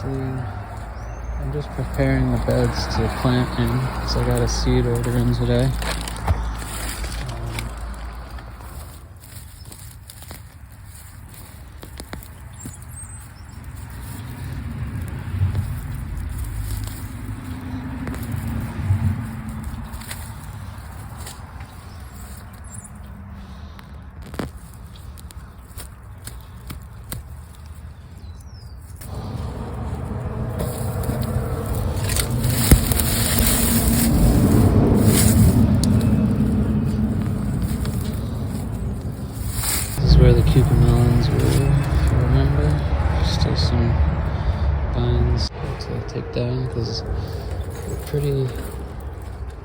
Honestly, I'm just preparing the beds to plant in because I got a seed order in today. Where the cucamelons were, if you remember. Still some vines to take down because they're pretty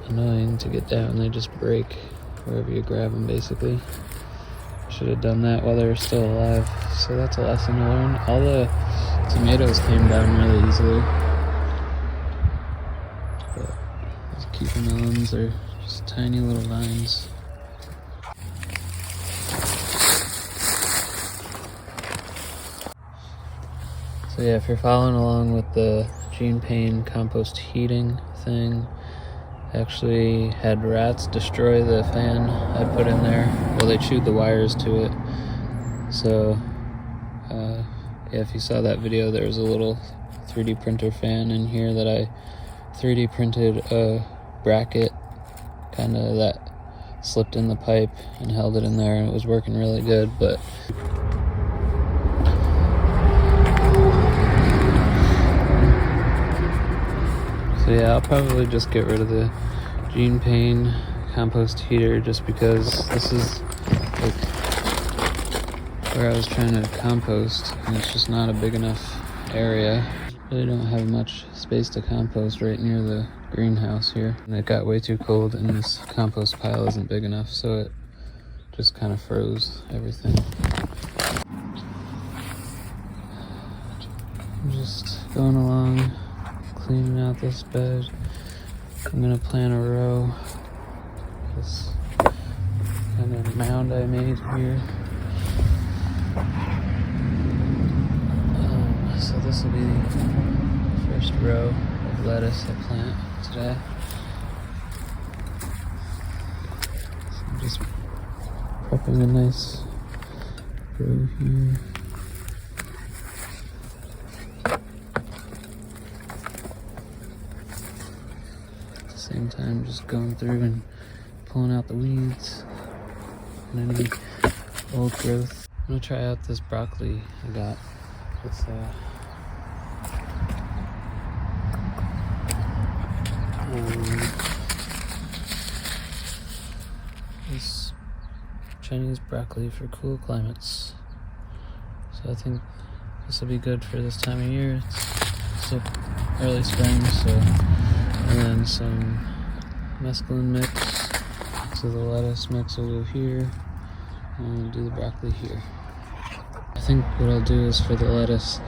annoying to get down. They just break wherever you grab them, basically. Should have done that while they were still alive. So that's a lesson to learn. All the tomatoes came down really easily. But these cucamelons are just tiny little vines. So yeah, if you're following along with the Gene Payne compost heating thing, I actually had rats destroy the fan I put in there. Well, they chewed the wires to it. So yeah, if you saw that video, there was a little 3D printer fan in here that I 3D printed a bracket kind of that slipped in the pipe and held it in there, and it was working really good. But so yeah, I'll probably just get rid of the Gene Payne compost heater just because this is like where I was trying to compost, and it's just not a big enough area. Really don't have much space to compost right near the greenhouse here. And it got way too cold and this compost pile isn't big enough, so it just kind of froze everything. I'm just going along, cleaning out this bed. I'm gonna plant a row. This kind of mound I made here. So this will be the first row of lettuce I plant today. So I'm just prepping a nice row here. Same time, just going through and pulling out the weeds and any old growth. I'm gonna try out this broccoli I got. It's this Chinese broccoli for cool climates. So I think this will be good for this time of year. It's still early spring, so. And then some mescaline mix, so the lettuce mix will go here, and we'll do the broccoli here. I think what I'll do is for the lettuce,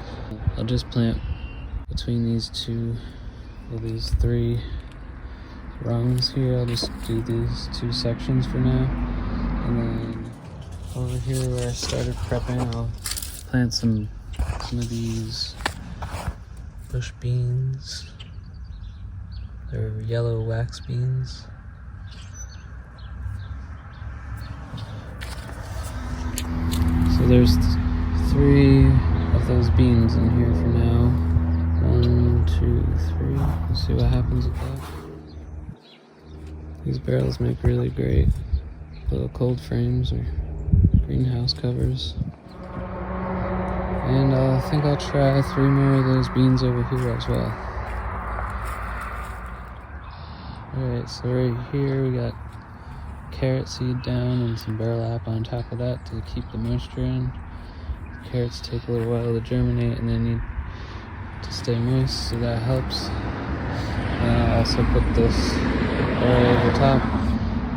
I'll just plant between these two, well, these three rungs here. I'll just do these two sections for now. And then over here where I started prepping, I'll plant some of these bush beans. They're yellow wax beans. So there's 3 of those beans in here for now. 1, 2, 3. Let's see what happens with that. These barrels make really great little cold frames or greenhouse covers. And I think I'll try 3 more of those beans over here as well. Alright, so right here we got carrot seed down and some burlap apple on top of that to keep the moisture in. Carrots take a little while to germinate and they need to stay moist, so that helps. And I'll also put this area over top,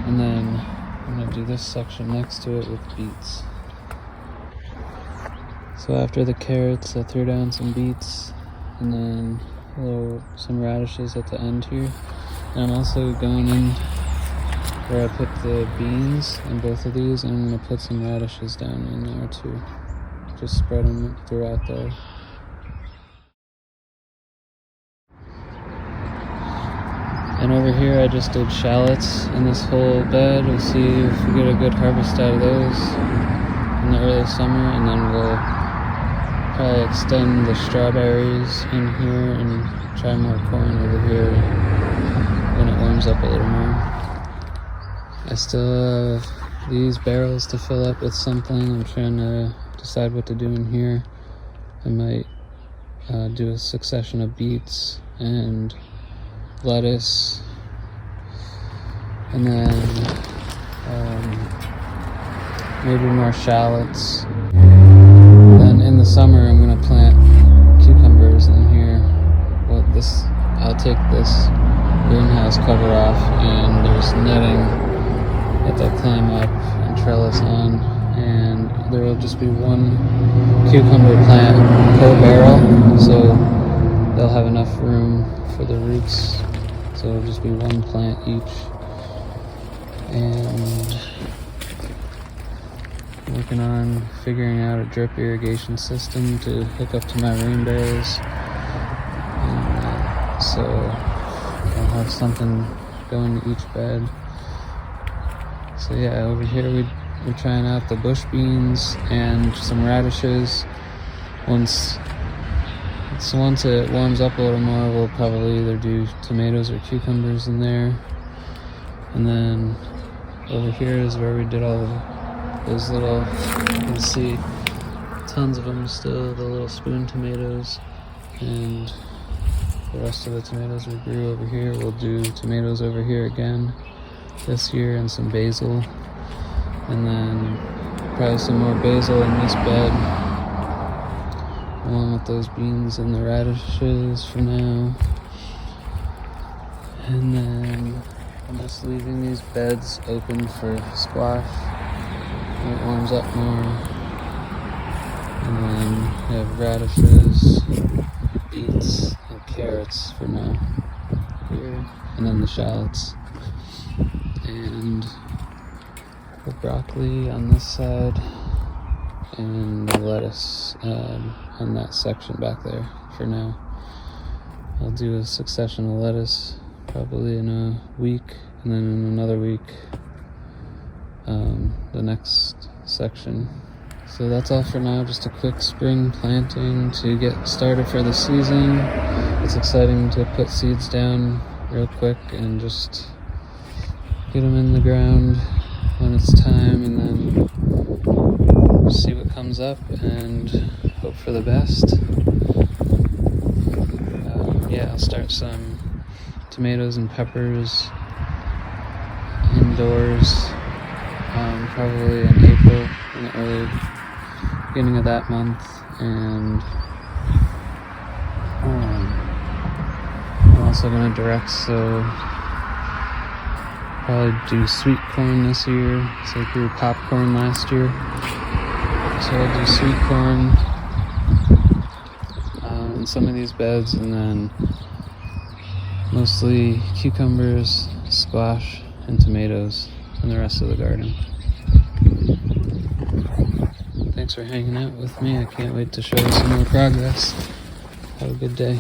and then I'm going to do this section next to it with beets. So after the carrots, I threw down some beets and then some radishes at the end here. And I'm also going in where I put the beans in both of these, and I'm going to put some radishes down in there too. Just spread them throughout there. And over here I just did shallots in this whole bed. We'll see if we get a good harvest out of those in the early summer, and then we'll probably extend the strawberries in here and try more corn over here when it warms up a little more. I still have these barrels to fill up with something. I'm trying to decide what to do in here. I might do a succession of beets and lettuce, and then maybe more shallots. Then in the summer I'm gonna plant cucumbers in here. Well, I'll take this greenhouse cover off, and there's netting that they'll climb up and trellis on, and there will just be one cucumber plant per barrel, so they'll have enough room for the roots, so it'll just be one plant each. And working on figuring out a drip irrigation system to hook up to my rain barrels, and so I'll have something going to each bed. So yeah, over here we're trying out the bush beans and some radishes. Once it warms up a little more, we'll probably either do tomatoes or cucumbers in there. And then over here is where we did all those little, you can see tons of them still, the little spoon tomatoes. And the rest of the tomatoes we grew over here, we'll do tomatoes over here again this year, and some basil. And then probably some more basil in this bed, along with those beans and the radishes for now. And then I'm just leaving these beds open for squash when it warms up more. And then we have radishes, beets, and carrots for now here, and then the shallots. And the broccoli on this side, and the lettuce on that section back there for now. I'll do a succession of lettuce probably in a week, and then in another week the next section. So that's all for now, just a quick spring planting to get started for the season. It's exciting to put seeds down real quick and just get them in the ground when it's time, and then see what comes up and hope for the best. Yeah, I'll start some tomatoes and peppers indoors, probably in April, in the early beginning of that month. And I'm also going to direct sow. Probably do sweet corn this year. So I grew popcorn last year, so I'll do sweet corn in some of these beds, and then mostly cucumbers, squash, and tomatoes in the rest of the garden. Thanks for hanging out with me. I can't wait to show you some more progress. Have a good day.